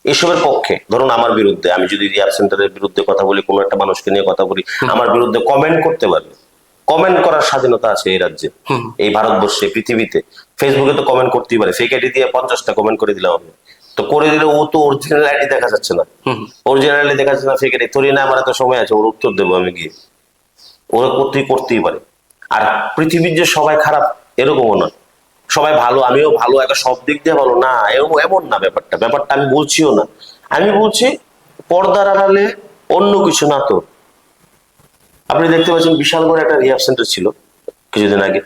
এসবের পক্ষে, ধরুন আমার বিরুদ্ধে, আমি যদি রিহাব সেন্টারের বিরুদ্ধে কথা বলি, কোনো একটা মানুষকে নিয়ে কথা বলি, আমার বিরুদ্ধে কমেন্ট করতে পারবে। কমেন্ট করার স্বাধীনতা আছে এই রাজ্যে, এই ভারতবর্ষে, পৃথিবীতে। ফেসবুকে তো কমেন্ট করতেই পারে, ফেক আইডি দিয়ে 50টা কমেন্ট করে দিলাম আমি, তো করে দিলে ও তো অরিজিনাল আইডি দেখা যাচ্ছে না, অরিজিনাল আইডি দেখা যাচ্ছে না, ফেক আইডি থরি না, আমার এত সময় আছে, ওর উত্তর দেবো আমি গিয়ে, ওরা করতেই পারে। আর পৃথিবীর যে সবাই খারাপ এরকমও নয়, সবাই ভালো, আমিও ভালো, একটা সব দিক দিয়ে ভালো না, এমন না ব্যাপারটা আমি বলছিও না। আমি বলছি পর্দার আড়ালে অন্য কিছু না তো। আপনি দেখতে পাচ্ছেন বিশাল বড় একটা রিহাব সেন্টার ছিল কিছুদিন আগে,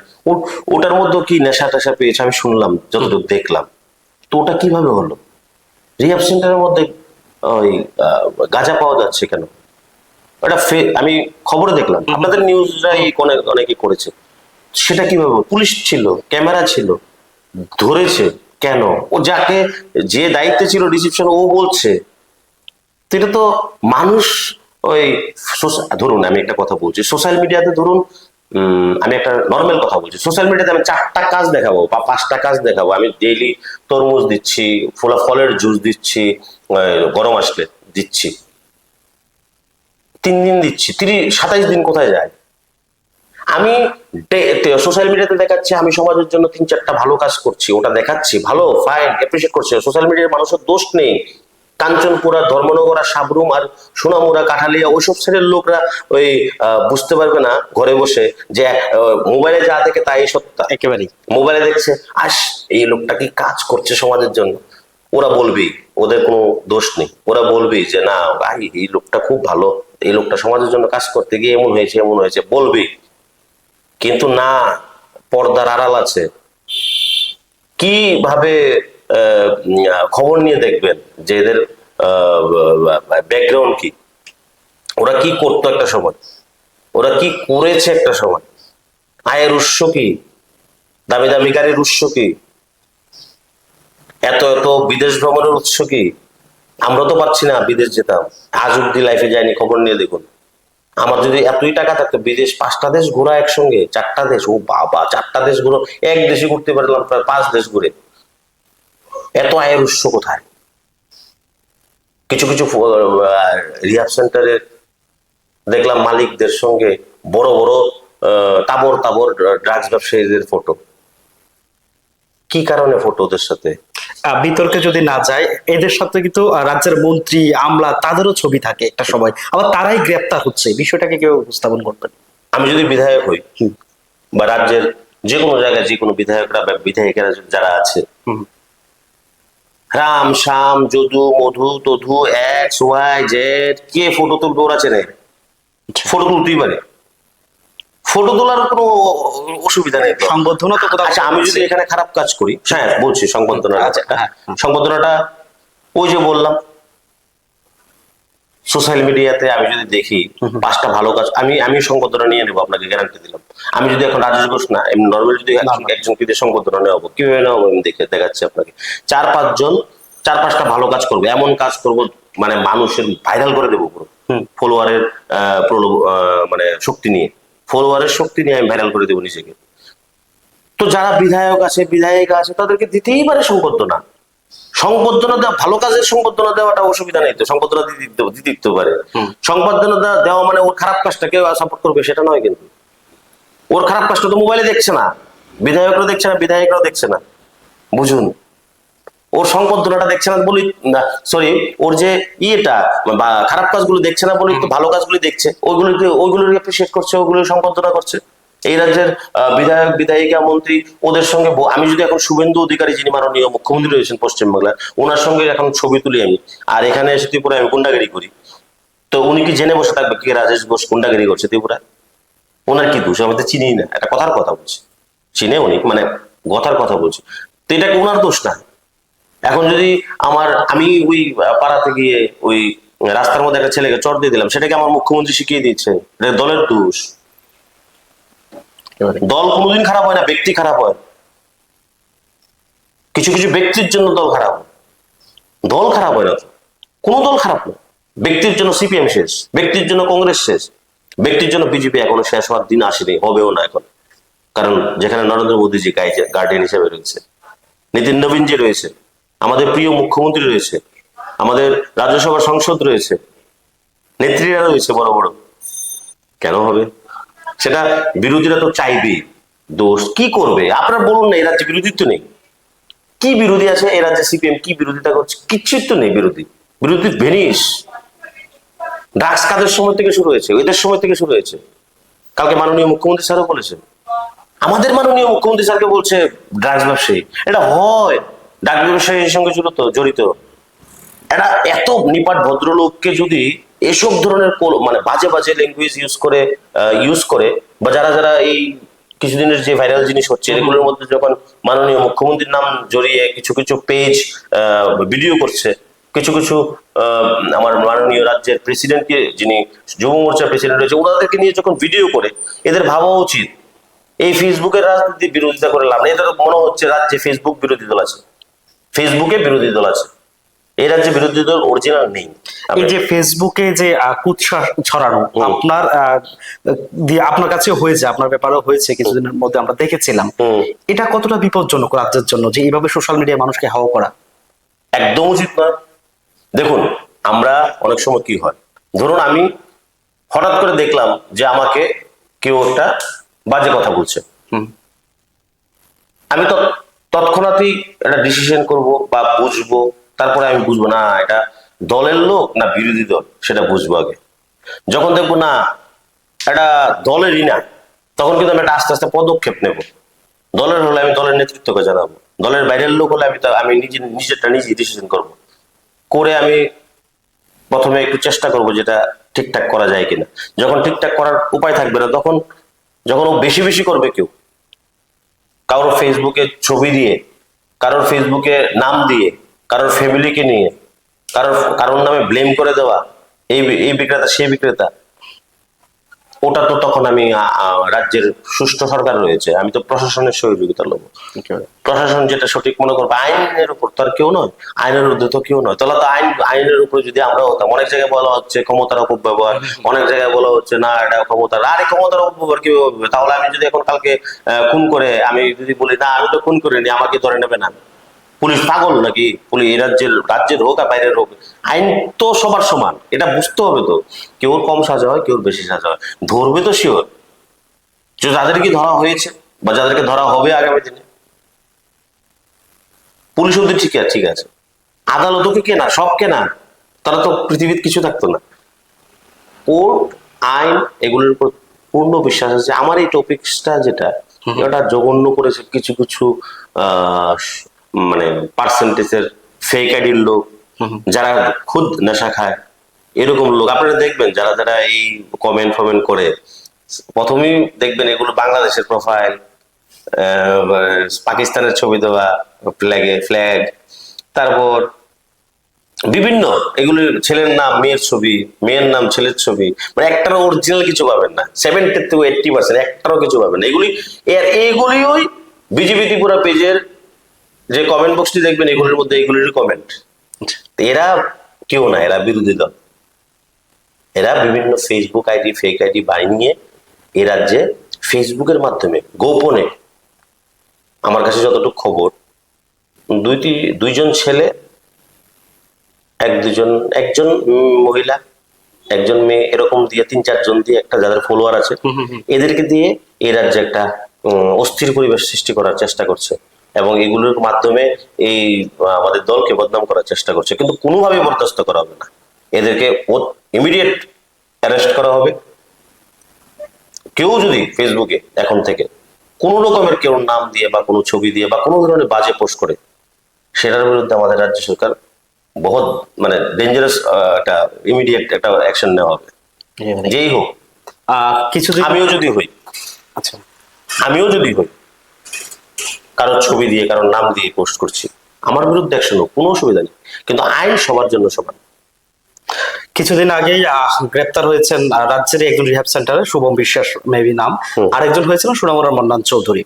ওটার মধ্যে কি নেশা টেশা পেয়েছে আমি শুনলাম, যতটুকু দেখলাম। তো ওটা কিভাবে হলো? রিহাব সেন্টারের মধ্যে ওই গাঁজা পাওয়া যাচ্ছে কেন? ওটা আমি খবরে দেখলাম, আপনাদের নিউজরাই অনেকে করেছে। সেটা কিভাবে? পুলিশ ছিল, ক্যামেরা ছিল, ধরেছে কেন? ও যাকে যে দায়িত্বে ছিল রিসিপশন, ও বলছে। তো এটা তো মানুষ ওই ধরুন আমি একটা কথা বলছি, সোশ্যাল মিডিয়াতে ধরুন, আমি একটা নর্মাল কথা বলছি, সোশ্যাল মিডিয়াতে আমি 4টা কাজ দেখাবো বা 5টা কাজ দেখাবো, আমি ডেইলি তরমুজ দিচ্ছি, ফলের জুস দিচ্ছি, গরম আসলে দিচ্ছি, 3 দিন দিচ্ছি, 27 দিন কোথায় যায়? আমি সোশ্যাল মিডিয়াতে দেখাচ্ছি আমি সমাজের জন্য 3-4টা ভালো কাজ করছি, ওটা দেখাচ্ছি, ভালো, ফাইন, অ্যাপ্রিসিয়েট করছে। সোশ্যাল মিডিয়ার মানুষের দোষ নেই। কাঞ্চনপুরা, ধর্মনগরা, সাবরুম আর সোনামুড়া, কাঠালিয়া, ওইসব ছেলের লোকরা ওই বুঝতে পারবে না ঘরে বসে যে মোবাইলে যা দেখে তাই সত্য। একেবারেই মোবাইলে দেখছে এই লোকটা কি কাজ করছে সমাজের জন্য, ওরা বলবেই, ওদের কোনো দোষ নেই, ওরা বলবেই যে না ভাই এই লোকটা খুব ভালো, এই লোকটা সমাজের জন্য কাজ করতে গিয়ে এমন হয়েছে বলবেই। কিন্তু না, পর্দার আড়াল আছে, কিভাবে খবর নিয়ে দেখবেন যে এদের ব্যাকগ্রাউন্ড কি, ওরা কি করতো একটা সময়, ওরা কি করেছে একটা সময়, আয়ের উৎস কি, দামি দামি গাড়ির উৎস কি, এত এত বিদেশ ভ্রমণের উৎস কি। আমরা তো পাচ্ছি না, বিদেশ যেতাম, আজ অব্দি লাইফে যায়নি, খবর নিয়ে দেখুন। আমার যদি এতই টাকা থাকতো, বিদেশ 5টা দেশ ঘোরা একসঙ্গে, 4টা দেশ, ও বাবা, 4টা দেশ ঘুরো, এক দেশে ঘুরতে পারলাম প্রায় 5 দেশ ঘুরে। এত আয়ের উৎস কোথায়? কিছু কিছু রিহাব সেন্টারের দেখলাম মালিকদের সঙ্গে বড় বড় তাবর তাবর ড্রাগস ব্যবসায়ীদের ফটো। কি কারণে ফটো ওদের সাথে? বিতর্কে যদি না যায়, এদের সাথে কিন্তু রাজ্যের মন্ত্রী আমলা তাদেরও ছবি থাকে একটা সময়, আবার তারাই গ্রেপ্তার হচ্ছে। বিষয়টাকে কেউ উপস্থাপন করবেন? আমি যদি বিধায়ক হই বা রাজ্যের যে কোনো জায়গায় যে কোনো বিধায়করা বা বিধায়িকারা যারা আছে, রাম শ্যাম যদু মধু তধু এক্স ওয়াই জেড, কে ফটো তুলবে ওরা চেনে, ফটো তুলতেই পারে, ফটো তোলার কোনো অসুবিধা নেই। সংবর্ধনা তো কোথাও। আচ্ছা, আমি যদি এখানে খারাপ কাজ করি, হ্যাঁ বলছি সংবর্ধনা, আচ্ছা, হ্যাঁ। সংবর্ধনাটা ওই যে বললাম, সোশ্যাল মিডিয়াতে আমি যদি দেখি 5টা ভালো কাজ, আমি সংবর্ধনা নিয়ে নেবো, আপনাকে গ্যারান্টি দিলাম। আমি যদি এখন রাজেশ ঘোষ না, এমনি নর্মাল যদি একজন সংবর্ধনা নেওয়া হবো, কিভাবে নেওয়া আমি দেখাচ্ছি আপনাকে। 4-5টা ভালো কাজ করবো, এমন কাজ করবো মানে মানুষের ভাইরাল করে দেবো পুরো, ফলোয়ারের মানে শক্তি নিয়ে, ফলোয়ারের শক্তি নিয়ে আমি ভাইরাল করে দেবো নিজেকে। তো যারা বিধায়ক আছে বিধায়িকা আছে তাদেরকে দিতেই পারে সংবর্ধনা। সংবর্ধনা দেওয়া, ভালো কাজের সংবর্ধনা দেওয়াটা অসুবিধা নেই তো, সংবর্ধনা দিতে পারে। সংবর্ধনা দেওয়া মানে ওর খারাপ কাজটা কেউ সাপোর্ট করবে সেটা নয়, কিন্তু ওর খারাপ কাজটা তো মোবাইলে দেখছে না, বিধায়করা দেখছে না, বিধায়করাও দেখছে না, বুঝুন। ওর সংবর্ধনাটা দেখছে না বলি, সরি, ওর যে ইয়েটা বা খারাপ কাজগুলো দেখছে না বলি তো ভালো কাজগুলি দেখছে, ওইগুলোকে অ্যাপ্রিসিয়েট করছে, ওইগুলো সংবর্ধনা করছে। এই রাজ্যের বিধায়ক বিধায়িকা মন্ত্রী ওদের সঙ্গে আমি যদি এখন শুভেন্দু অধিকারী যিনি মাননীয় মুখ্যমন্ত্রী রয়েছেন পশ্চিমবাংলার, ওনার সঙ্গে এখন ছবি তুলি আমি, আর এখানে এসে ত্রিপুরা আমি গুন্ডাগিরি করি, তো উনি কি জেনে বসে থাকবে কি রাজেশ ঘোষ গুন্ডাগিরি করছে ত্রিপুরা? ওনার কি দোষ? আমাদের চিনিই না, একটা কথার কথা বলছি, চিনে উনি মানে কথার কথা বলছি, তো এটা ওনার দোষ না। এখন যদি আমি ওই পাড়াতে গিয়ে ওই রাস্তার মধ্যে একটা ছেলেকে চড় দিয়ে দিলাম, সেটাকে আমার মুখ্যমন্ত্রী শিখিয়ে দিচ্ছে, এটা দলের দোষ। দল কোনোদিন খারাপ হয় না, ব্যক্তি খারাপ হয়। কিছু কিছু ব্যক্তির জন্য দল খারাপ, দল খারাপ হয় না, কোনো দল খারাপ না। ব্যক্তির জন্য সিপিএম শেষ, ব্যক্তির জন্য কংগ্রেস শেষ, ব্যক্তির জন্য বিজেপি এখনো শেষ হওয়ার দিন আসেনি, হবেও না এখন। কারণ যেখানে নরেন্দ্র মোদীজি গার্ডিয়ান হিসেবে রয়েছে, নীতিন নবীনজি রয়েছে, আমাদের প্রিয় মুখ্যমন্ত্রী রয়েছে, আমাদের রাজ্যসভার সংসদ রয়েছে, নেত্রীরা রয়েছে বড় বড়, কেন হবে? সেটা বিরোধীরা তো চাইবেই। দোষ কি করবে আপনারা বলুন না, এই রাজ্যে বিরোধী তো নেই। কি বিরোধী আছে এই রাজ্যে? সিপিএম কি বিরোধিতা করছে? কিচ্ছুই তো নেই বিরোধী, বিরোধী ভেনিস। ড্রাগস কাদের সময় থেকে শুরু হয়েছে? এদের সময় থেকে শুরু হয়েছে। কালকে মাননীয় মুখ্যমন্ত্রী স্যারও বলেছেন, আমাদের মাননীয় মুখ্যমন্ত্রী স্যারকে বলছে ড্রাগস ব্যবসায়ী। এটা হয় ড্রাগস ব্যবসায়ীর সঙ্গে জড়িত এটা এত নিপাট ভদ্রলোককে যদি এসব ধরনের মানে বাজে বাজে ল্যাঙ্গুয়েজ ইউজ করে বা যারা যারা এই কিছুদিনের যে ভাইরাল জিনিস হচ্ছে এগুলোর মধ্যে যখন মাননীয় মুখ্যমন্ত্রীর নাম জড়িয়ে কিছু কিছু পেজ ভিডিও করছে, কিছু কিছু আমার মাননীয় রাজ্যের প্রেসিডেন্টকে, যিনি যুব মোর্চার প্রেসিডেন্ট রয়েছে, ওনাদেরকে নিয়ে যখন ভিডিও করে, এদের ভাবা উচিত এই ফেসবুকের রাজনীতি বিরোধিতা করে লাভ নেই। এদের মনে হচ্ছে রাজ্যে ফেসবুক বিরোধী দল আছে, ফেসবুকে বিরোধী দল আছে, এই রাজ্যে বিরোধী দল অরিজিনাল নেই। এই যে ফেসবুকে যে কুৎসা ছড়ানো আপনার কাছে হয়েছে, আপনার ব্যাপারেও হয়েছে কিছুদিনের মধ্যে আমরা দেখেছিলাম, এটা কতটা বিপজ্জনক রাজ্যের জন্য যে এইভাবে সোশ্যাল মিডিয়ায় মানুষকে হাওয়া করা? একদম উচিত নয়। দেখুন, আমরা অনেক সময় কি হয়, ধরুন আমি হঠাৎ করে দেখলাম যে আমাকে কেউ একটা বাজে কথা বলছে, আমি তো তৎক্ষণাৎই একটা ডিসিশন করব বা বুঝবো, তারপরে আমি বুঝবো না এটা দলের লোক না বিরোধী দল, সেটা বুঝবো আগে। যখন দেখবো না এটা দলেরই না, তখন কিন্তু আমি একটা আস্তে আস্তে পদক্ষেপ নেব। দলের হলে আমি দলের নেতৃত্বকে জানাবো, দলের বাইরের লোক হলে আমি নিজেরটা নিজেই ডিসিশন করব, করে আমি প্রথমে একটু চেষ্টা করব যেটা ঠিকঠাক করা যায় কিনা। যখন ঠিকঠাক করার উপায় থাকবে না, তখন যখন ও বেশি বেশি করবে কেউ, কারোর ফেসবুকে ছবি দিয়ে, কারোর ফেসবুকে নাম দিয়ে, কারোর ফ্যামিলিকে নিয়ে, কারোর নামে ব্লেম করে দেওয়া, এই বিক্রেতা সেই বিক্রেতা, ওটা তো তখন আমি রাজ্যের সুষ্ঠু সরকার রয়েছে, আমি তো প্রশাসনের সহযোগিতা নেবো। প্রশাসন যেটা সঠিক মনে করবে, আইনের উপর তো আর কেউ নয়, আইনের ঊর্ধ্বে তো কেউ নয়। তাহলে তো আইনের উপরে যদি আমরা হতাম, অনেক জায়গায় বলা হচ্ছে ক্ষমতার অপব্যবহার, অনেক জায়গায় বলা হচ্ছে না এটা ক্ষমতার, আরে ক্ষমতার অপব্যবহার কিভাবে হবে? তাহলে আমি যদি এখন কালকে খুন করে আমি যদি বলি না আমি তো খুন করিনি, আমাকে ধরে নেবে না, পুলিশ পাগল নাকি? পুলিশ এই রাজ্যের হোক আর বাইরের হোক, আইন তো সবার সমান, এটা বুঝতে হবে তো। কেউ কম সাজা হয়, কেউ বেশি সাজা হয়, ধরবে তো শিওর, যে যাদেরকে ধরা হয়েছে বা যাদেরকে ধরা হবে আগামী দিনে। পুলিশ অব্দি ঠিক আছে, আদালতও কি কেনা, সব কেনা, তারা তো পৃথিবীর কিছু থাকতো না। কোর্ট, আইন, এগুলোর উপর পূর্ণ বিশ্বাস আছে। আমার এই টপিকসটা যেটা, এটা জঘন্য করেছে কিছু কিছু মানে পার্সেন্টেজের ফেক আইডির লোক, যারা খুদ নেশা খায়, এরকম লোক আপনারা দেখবেন যারা যারা এই কমেন্ট করে, প্রথমেই দেখবেন এগুলো বাংলাদেশের প্রোফাইল, পাকিস্তানের ছবি দেওয়া, ফ্ল্যাগ, তারপর বিভিন্ন এগুলো ছেলের নাম মেয়ের ছবি, মেয়ের নাম ছেলের ছবি, মানে একটারও অরিজিনাল কিছু পাবেন না, 70-80% একটারও কিছু পাবেন না। এইগুলিই বিজেপি ত্রিপুরা পেজের যে কমেন্ট বক্সটি দেখবেন, এগুলির মধ্যে এগুলির কমেন্ট। এরা কেউ না, এরা বিরোধী দল, এরা বিভিন্ন ফেসবুক আইডি, ফেক আইডি বানিয়ে এ রাজ্যে ফেসবুকের মাধ্যমে গোপনে, আমার কাছে যতটুকু খবর, দুইজন ছেলে, একজন মহিলা, একজন মেয়ে, এরকম দিয়ে 3-4 জন দিয়ে একটা, যাদের ফলোয়ার আছে, এদেরকে দিয়ে এই রাজ্যে একটা অস্থির পরিবেশ সৃষ্টি করার চেষ্টা করছে, এবং এগুলোর মাধ্যমে এই আমাদের দলকে বদনাম করার চেষ্টা করছে। কিন্তু কোনোভাবেই বরদাস্ত করা হবে না, এদেরকে ইমিডিয়েট অ্যারেস্ট করা হবে। কেউ যদি ফেসবুকে এখন থেকে কোন রকমের কেউ নাম দিয়ে বা কোনো ছবি দিয়ে বা কোনো ধরনের বাজে পোস্ট করে, সেটার বিরুদ্ধে আমাদের রাজ্য সরকার বহুত মানে ডেঞ্জারাস একটা ইমিডিয়েট একটা অ্যাকশন নেওয়া হবে, যেই হোক। কিছুদিন আমিও যদি হই, আচ্ছা, কারোর ছবি দিয়ে, কারোর নাম দিয়ে পোস্ট করছি, আমার বিরুদ্ধে অ্যাকশন হোক, কোনো অসুবিধা নেই, কিন্তু আইন সবার জন্য সমান। কিছুদিন আগেই গ্রেপ্তার হয়েছেন রাজ্যের একজন রিহ্যাব সেন্টারে, শুভম বিশ্বাস মেবি নাম, আরেকজন হয়েছিলেন সুনামুরার মন্নান চৌধুরী।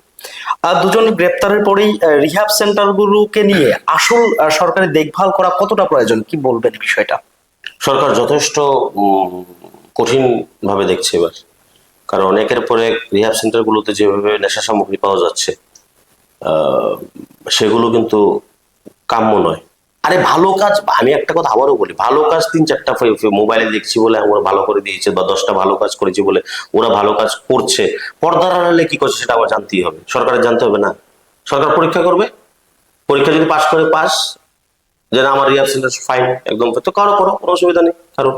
দুজন গ্রেপ্তারের পরেই রিহ্যাব সেন্টার গুলোকে নিয়ে আসল সরকারি দেখভাল করা কতটা প্রয়োজন, কি বলবেন বিষয়টা? সরকার যথেষ্ট কঠিন ভাবে দেখছে এবার, কারণ অনেকের পরে রিহ্যাব সেন্টার গুলোতে যেভাবে নেশা সামগ্রী পাওয়া যাচ্ছে, সেগুলো কিন্তু কাম্য নয়। আরে ভালো কাজ, আমি একটা কথা আবারও বলি, ভালো কাজ 3-4টা মোবাইলে দেখছি বলে আমরা ভালো করে দিয়েছে, বা 10টা ভালো কাজ করেছি বলে ওরা ভালো কাজ করছে, পর্দার আড়ালে কি করছে সেটা আবার জানতেই হবে, সরকারের জানতে হবে না? সরকার পরীক্ষা করবে, পরীক্ষা যদি পাশ করে, পাস যে না আমার রিহ্যাব সেন্টার ফাইন একদম, তো করো, কোনো অসুবিধা নেই। কারণ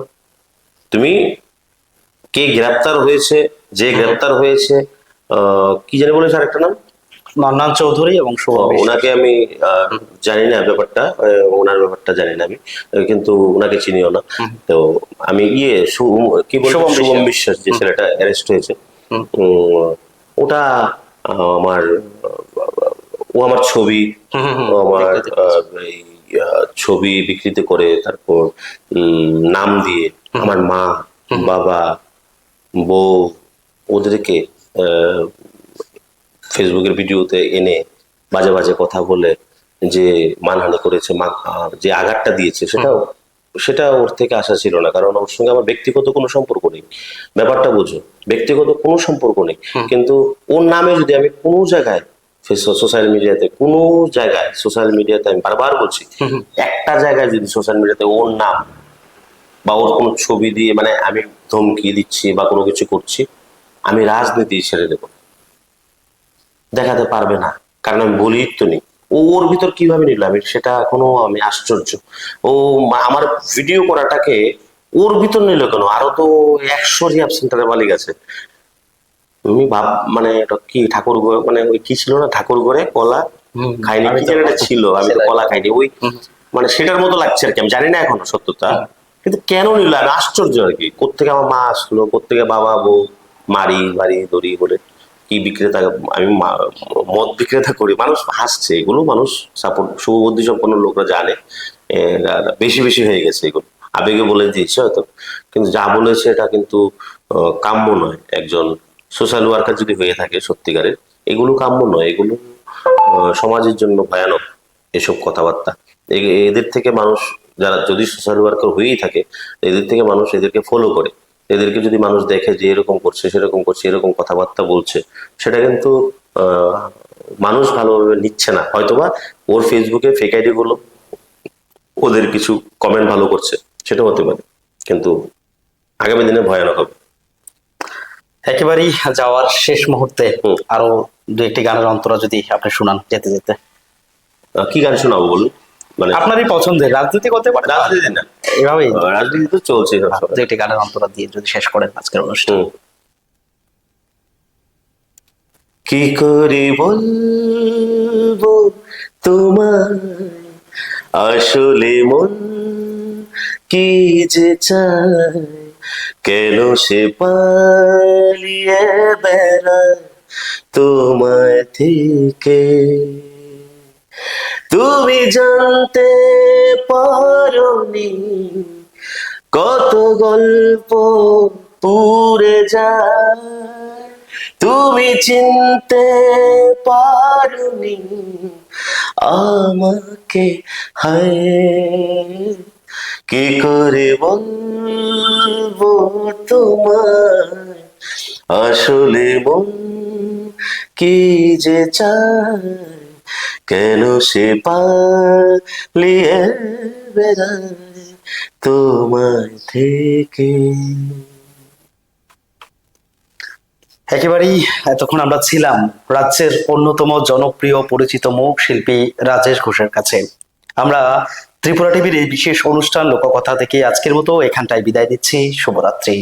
তুমি কে গ্রেপ্তার হয়েছে, যে গ্রেপ্তার হয়েছে, কি জানি বলেছে আরেকটা নাম, মন্নান চৌধুরী এবং শুভম বিশ্বাস। ওনাকে আমি জানি না ব্যাপারটা, ওনার ব্যাপারটা জানি না আমি, কিন্তু ওনাকে চিনিও না। তো আমি কি বলবো, শুভম বিশ্বাস যে ছেলেটা অ্যারেস্ট হয়েছে, ওটা আমার ছবি, আমার এই ছবি বিকৃতি করে, তারপর নাম দিয়ে আমার মা, বাবা, বউ, ওদেরকে ফেসবুকের ভিডিওতে এনে বাজে বাজে কথা বলে যে মানহানি করেছে, যে আঘাতটা দিয়েছে, সেটা ওর থেকে আশা ছিল না। কারণ ওর সঙ্গে আমার ব্যক্তিগত কোনো সম্পর্ক নেই, ব্যাপারটা বোঝো, ব্যক্তিগত কোনো সম্পর্ক নেই। কিন্তু ওর নামে যদি আমি কোনো জায়গায় সোশ্যাল মিডিয়াতে আমি বারবার বলছি, একটা জায়গায় যদি সোশ্যাল মিডিয়াতে ওর নাম বা ওর কোনো ছবি দিয়ে মানে আমি ধমকি দিচ্ছি বা কোনো কিছু করছি, আমি রাজনীতি ছেড়ে দেবো, দেখাতে পারবে না। কারণ আমি বলি তো নেই, ওর ভিতর কিভাবে নিল আমি সেটা এখনো আমি আশ্চর্য। ও আমার ভিডিও করাটাকে ওর ভিতর নিল কেন? আরো তো 100 রিহ্যাব সেন্টারের মালিক আছে। আমি মানে এটা কি ঠাকুর মানে ওই কি ছিল না, ঠাকুর ঘরে কলা খাইনি, কি যেন একটা ছিল, আমি তো কলা খাইনি, ওই মানে সেটার মতো লাগছে আর কি। আমি জানি না এখনো সত্যতা, কিন্তু কেন নিল আমি আশ্চর্য আর কি। কোত্থেকে আমার মা আসলো, কোত্থেকে বাবা বউ মারি দড়ি বলে কি বিক্রেতা, আমি মদ বিক্রেতা করি, মানুষ হাসছে, এগুলো মানুষ সাপোর্ট, শুভবুদ্ধি সম্পন্ন লোকরা জানে আর বেশি বেশি হয়ে গেছে, এগুলো আবেগে বলে দিয়েছে হয়তো, কিন্তু যা বলেছে এটা কিন্তু কাম্য নয়। একজন সোশ্যাল ওয়ার্কার যদি হয়ে থাকে সত্যিকারের, এগুলো কাম্য নয়, এগুলো সমাজের জন্য ভয়ানক এসব কথাবার্তা। এদের থেকে মানুষ, যারা যদি সোশ্যাল ওয়ার্কার হয়েই থাকে, এদের থেকে মানুষ এদেরকে ফলো করে, এদেরকে যদি মানুষ দেখে যে এরকম করছে সেরকম করছে, এরকম কথাবার্তা বলছে, সেটা কিন্তু মানুষ ভালোভাবে নিচ্ছে না। হয়তোবা ওর ফেসবুকে ফেক আইডি গুলো ওদের কিছু কমেন্ট ভালো করছে, সেটা হতে পারে, কিন্তু আগামী দিনে ভয়ানক হবে। একেবারেই যাওয়ার শেষ মুহূর্তে হুম। আরো দু একটি গানের অন্তরা যদি আপনি শুনান যেতে যেতে। কি গান শোনাবো বলুন? মানে আপনারই পছন্দের, রাজনীতি করতে পারে রাজনীতি না, এভাবেই রাজনীতি তো চলছে দু একটি গানের অন্তরা দিয়ে যদি শেষ করেন আজকের অনুষ্ঠান। কি করে বলবো তোমার আসলে মন কি যে চায়, কেন সে পালিয়ে বেড়ায় তোমায় থেকে। তুমি জানতে পারোনি কত গল্প পুড়ে যায়, তুমি চিনতে পারোনি আমাকে, হায় কি করে বলবো তোমায় আসলে মন কি যে চায়, কেন সে পালিয়ে বেড়ায় তোমায় থেকে। একেবারেই এতক্ষণ আমরা ছিলাম রাজ্যের অন্যতম জনপ্রিয় পরিচিত মুখ শিল্পী রাজেশ ঘোষের কাছে। আমরা ত্রিপুরা টিভির এই বিশেষ অনুষ্ঠান লোককথা থেকে আজকের মতো এখানটায় বিদায় দিচ্ছি। শুভরাত্রি।